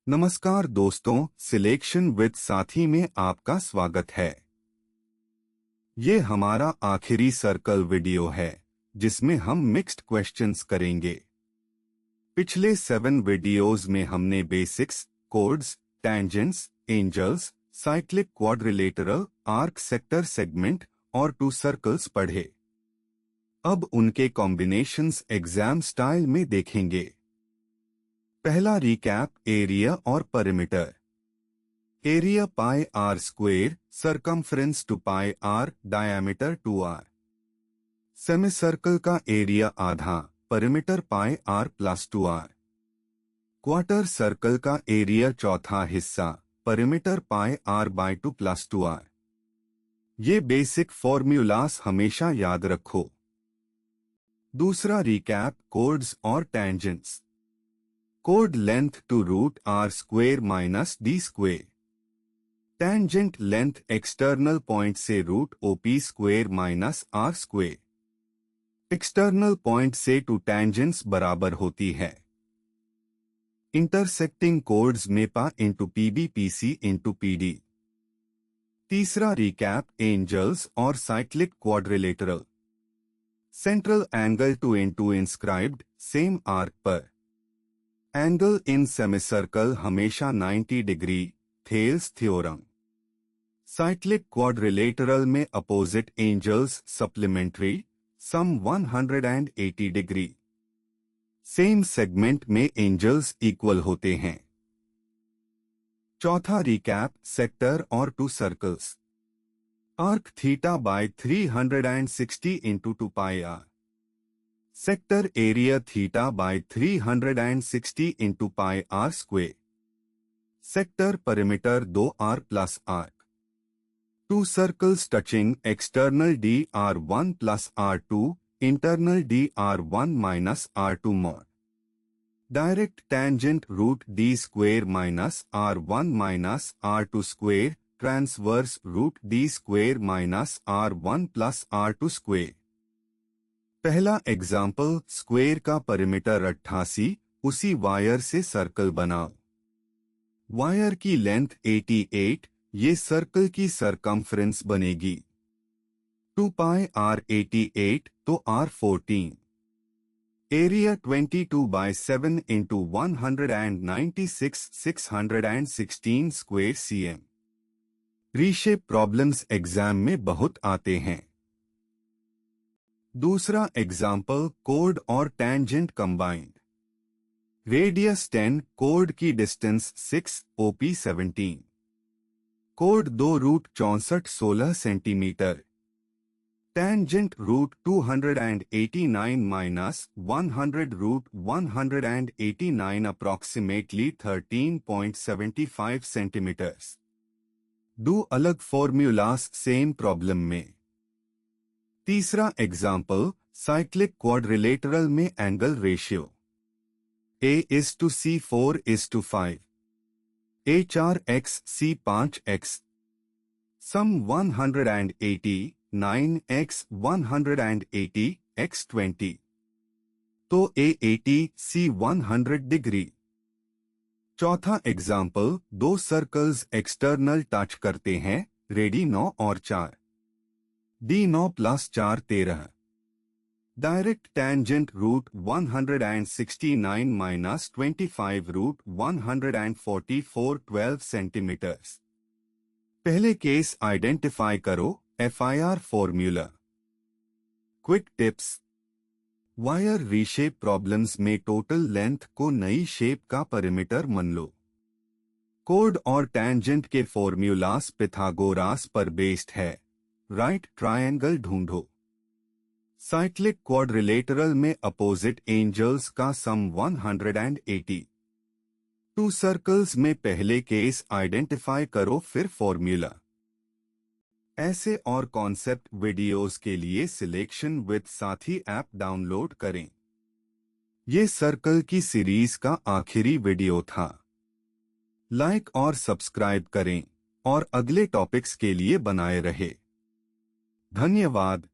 नमस्कार दोस्तों, selection with साथी में आपका स्वागत है। ये हमारा आखिरी सर्कल वीडियो है जिसमें हम मिक्स्ड क्वेश्चंस करेंगे। पिछले 7 वीडियोस में हमने basics, chords, tangents, angles, cyclic quadrilateral, arc sector segment और 2 सर्कल्स पढ़े। अब उनके कॉम्बिनेशंस एग्जाम स्टाइल में देखेंगे। पहला रिकैप, एरिया और perimeter. Area pi r square, circumference two pi r, diameter 2r। Semi circle का एरिया आधा, perimeter pi r plus 2r। Quarter circle का एरिया चौथा हिस्सा, perimeter pi r by 2 plus 2r। ये बेसिक फॉर्मूलास हमेशा याद रखो। दूसरा रिकैप, कोड्स और टेंजेंट्स। कोड length two root r square minus d square. Tangent length external point से root OP square minus r square. External point से two tangents बराबर होती है इंटरसेक्टिंग कोड्स में PA into PB PC into PD. तीसरा recap, angles और cyclic quadrilateral. Central angle two into inscribed same arc पर। Angle in semicircle हमेशा 90 degree, Thales theorem. Cyclic quadrilateral में opposite angles supplementary, sum 180 degree. Same segment में angles equal होते हैं। चौथा recap, sector और 2 circles. Arc theta by 360 into 2 pi r. Sector area theta by 360 into pi r square. Sector perimeter 2r plus arc. 2 circles touching, external dr1 plus r2, internal dr1 minus r2 more. Direct tangent root d square minus r1 minus r2 square, transverse root d square minus r1 plus r2 square. पहला example, square का परिमीटर 88, उसी wire से circle बनाओ। Wire की length 88, ये circle की circumference बनेगी। 2 pi r 88 तो r 14। Area 22 by 7 into 196 616 square cm। Reshape problems exam में बहुत आते हैं। दूसरा एग्जाम्पल, कोड और टेंजेंट कंबाइंड। रेडियस 10, कोड की डिस्टेंस 6, ओपी 17। कोड 2 रूट 64 16 सेंटीमीटर। Tangent root 289 minus 100 root 189 approximately 13.75 centimetres. दो अलग फॉर्मूलास सेम प्रॉब्लम में। तीसरा एग्जाम्पल, साइक्लिक क्वाड्रिलेटरल में angle ratio A:C4:5। A4x C5x। Sum 180 9x 180 x 20। तो A80 C 100 डिग्री। चौथा एग्जाम्पल, 2 सर्कल्स एक्सटर्नल टच करते हैं, रेडी 9 और 4। D9 plus 4 13। Direct tangent root 169 minus 25 root 144 12 centimetres. पहले केस आइडेंटिफाई करो, FIR formula. Quick tips. Wire reshape problems में total length को नई शेप का परिमीटर मान लो। कोड और टेंजेंट के फॉर्मूलास पिथागोरस पर बेस्ड है। राइट ट्रायंगल ढूंढो। साइक्लिक क्वाड्रिलेटरल में अपोजिट एंजल्स का सम 180। 2 सर्कल्स में पहले केस आइडेंटिफाई करो, फिर फॉर्मूला। ऐसे और कॉन्सेप्ट वीडियोस के लिए सिलेक्शन विद साथी ऐप डाउनलोड करें। ये सर्कल की सीरीज का आखिरी वीडियो था। लाइक और सब्सक्राइब करें और अगले टॉपिक्स के लिए बनाए रहे। धन्यवाद।